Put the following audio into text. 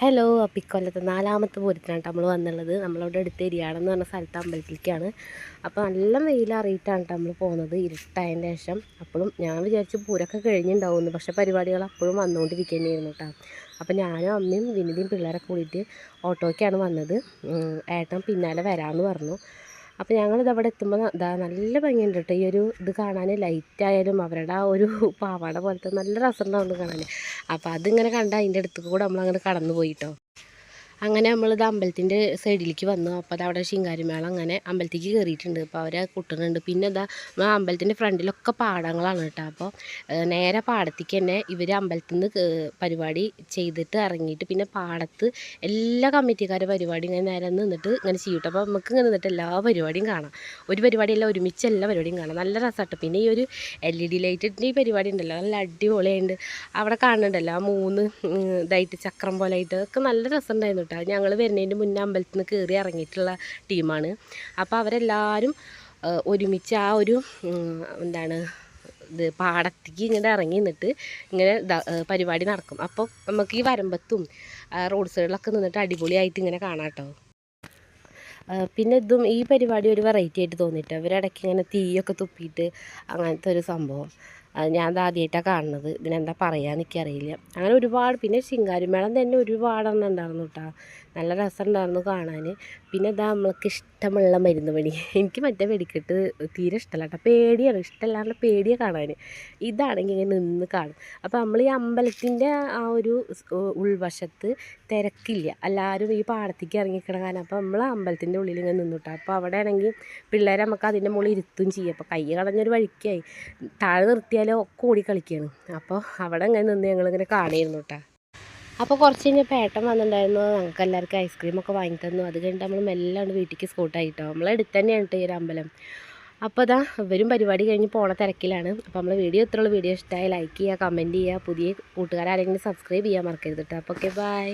Hello, അപ്പോൾ ഇക്കൊല്ലത്തെ 4ാമത്തെ പൂരത്തിനാണ് നമ്മൾ വന്നുള്ളത്. നമ്മളവിടെ അടുത്ത് എരിയാടെന്ന് പറഞ്ഞ സ്ഥലത്ത് അമ്പലത്തിലേക്കാണ്. അപ്പോൾ നല്ല വെയിലറിയിട്ടാണ് നമ്മൾ പോകുന്നത്, ഇരുട്ടായതിൻ്റെ ശേഷം. അപ്പോഴും ഞാൻ വിചാരിച്ചു പൂരമൊക്കെ കഴിഞ്ഞിട്ടുണ്ടാവുമെന്ന്. പക്ഷേ പരിപാടികൾ അപ്പോഴും വന്നുകൊണ്ടിരിക്കുകയായിരുന്നു കേട്ടോ. അപ്പോൾ ഞാനും അമ്മയും വിനിതയും പിള്ളേരൊക്കെ കൂടിയിട്ട് ഓട്ടോയ്ക്കാണ് വന്നത്. ഏട്ടൻ പിന്നാലെ വരാമെന്ന് പറഞ്ഞു. അപ്പോൾ ഞങ്ങളിതവിടെ എത്തുമ്പോൾ നല്ല ഭംഗിയുണ്ട് കേട്ടോ. ഈ ഒരു ഇത് കാണാൻ, ലൈറ്റായാലും അവരുടെ ആ ഒരു പാവാട പോലത്തെ നല്ല രസമുണ്ടാവുന്നു കാണാൻ. അപ്പോൾ അതിങ്ങനെ കണ്ട് അതിൻ്റെ അടുത്ത് കൂടെ നമ്മളങ്ങനെ കടന്നു പോയിട്ടോ. അങ്ങനെ നമ്മളിത് അമ്പലത്തിൻ്റെ സൈഡിലേക്ക് വന്നു. അപ്പോൾ അത് അവിടെ ശിങ്കാരിമേളം അങ്ങനെ അമ്പലത്തേക്ക് കയറിയിട്ടുണ്ട്. അപ്പോൾ അവരെ കുട്ടുന്നുണ്ട്. പിന്നെ ആ അമ്പലത്തിൻ്റെ ഫ്രണ്ടിലൊക്കെ പാടങ്ങളാണ് കേട്ടോ. അപ്പോൾ നേരെ പാടത്തേക്ക് തന്നെ ഇവർ അമ്പലത്തിൽ നിന്ന് പരിപാടി ചെയ്തിട്ട് ഇറങ്ങിയിട്ട് പിന്നെ പാടത്ത് എല്ലാ കമ്മിറ്റിക്കാരുടെ പരിപാടി ഇങ്ങനെ നേരെ നിന്നിട്ട് ഇങ്ങനെ ചെയ്യും. അപ്പോൾ നമുക്ക് ഇങ്ങനെ നിന്നിട്ട് എല്ലാ പരിപാടിയും കാണാം. ഒരു പരിപാടിയല്ല, ഒരുമിച്ച് എല്ലാ പരിപാടിയും കാണാം. നല്ല രസമാട്ടോ. പിന്നെ ഈ ഒരു LED ലൈറ്റിൻ്റെ ഈ പരിപാടി ഉണ്ടല്ലോ, നല്ല അടിപൊളിയായിട്ട് അവിടെ കാണുന്നുണ്ടല്ലോ. ആ 3 ഇതായിട്ട് ചക്രം പോലെ ആയിട്ട് ഒക്കെ നല്ല രസമുണ്ടായിരുന്നു. ഞങ്ങൾ വരുന്നതിൻ്റെ മുന്നേ അമ്പലത്തിൽ നിന്ന് കയറി ഇറങ്ങിയിട്ടുള്ള ടീമാണ്. അപ്പോൾ അവരെല്ലാവരും ഒരുമിച്ച് ആ ഒരു ഇത് പാടത്തേക്ക് ഇങ്ങനെ ഇറങ്ങി നിന്നിട്ട് ഇങ്ങനെ പരിപാടി നടക്കും. അപ്പോൾ നമുക്ക് ഈ വരമ്പത്തും റോഡ് സൈഡിലൊക്കെ നിന്നിട്ട് അടിപൊളിയായിട്ട് ഇങ്ങനെ കാണാം കേട്ടോ. പിന്നെ ഈ പരിപാടി ഒരു വെറൈറ്റി ആയിട്ട് തോന്നിയിട്ട് അവരിടയ്ക്ക് ഇങ്ങനെ തീയൊക്കെ തുപ്പിയിട്ട് അങ്ങനത്തെ ഒരു സംഭവം ഞാൻ ആദ്യമായിട്ടാണ് കാണുന്നത്. ഇതിനെന്താ പറയാന്ന് എനിക്കറിയില്ല. അങ്ങനെ ഒരുപാട്, പിന്നെ ശിങ്കാരിമേളം തന്നെ ഒരുപാടെണ്ണം ഉണ്ടായിരുന്നു കേട്ടോ. നല്ല രസമുണ്ടായിരുന്നു കാണാൻ. പിന്നെ നമ്മൾക്ക് ഇഷ്ടമുള്ള മരുന്ന് പണി. എനിക്ക് മറ്റേ വെടിക്കെട്ട് തീരെ ഇഷ്ടമല്ല കേട്ടോ. പേടിയാണ്, ഇഷ്ടമല്ലാണ്ട് പേടിയാണ് കാണാൻ. ഇതാണെങ്കിൽ ഇങ്ങനെ നിന്ന് കാണും. അപ്പോൾ നമ്മൾ ഈ അമ്പലത്തിൻ്റെ ആ ഒരു ഉൾവശത്ത് തിരക്കില്ല, എല്ലാവരും ഈ പാടത്തേക്ക് ഇറങ്ങിക്കിട കാരണം. അപ്പോൾ നമ്മൾ അമ്പലത്തിൻ്റെ ഉള്ളിൽ ഇങ്ങനെ നിന്നുട്ടോ. അപ്പോൾ അവിടെ ആണെങ്കിൽ പിള്ളേരെ നമുക്ക് അതിൻ്റെ മുകളിൽ ഇരുത്തും ചെയ്യും. അപ്പോൾ കൈ കളഞ്ഞൊരു വഴിക്കായി താഴെ നിർത്തിയാലോ ഒക്കെ ഓടി കളിക്കുകയാണ്. അപ്പോൾ അവിടെ ഇങ്ങനെ നിന്ന് ഞങ്ങളിങ്ങനെ കാണുമായിരുന്നു കേട്ടോ. അപ്പോൾ കുറച്ച് കഴിഞ്ഞപ്പോൾ ഏട്ടൻ വന്നിട്ടുണ്ടായിരുന്നു. ഞങ്ങൾക്ക് എല്ലാവർക്കും ഐസ്ക്രീമൊക്കെ വാങ്ങി തന്നു. അത് കഴിഞ്ഞിട്ട് നമ്മൾ മെല്ലെ വീട്ടിലേക്ക് സ്കൂട്ടായിട്ടോ. നമ്മളെടുത്ത് തന്നെയാണ് കേട്ടോ ഈ ഒരു അമ്പലം. അപ്പോൾ ഇവരും പരിപാടി കഴിഞ്ഞ് പോണ തിരക്കിലാണ്. അപ്പോൾ നമ്മൾ വീഡിയോ ഇഷ്ടമായി ലൈക്ക് ചെയ്യുക, കമൻറ്റ് ചെയ്യുക. പുതിയ കൂട്ടുകാരാരെങ്കിലും സബ്സ്ക്രൈബ് ചെയ്യാൻ മറക്കരുത് കേട്ടോ. അപ്പോൾ ഓക്കെ, ബൈ.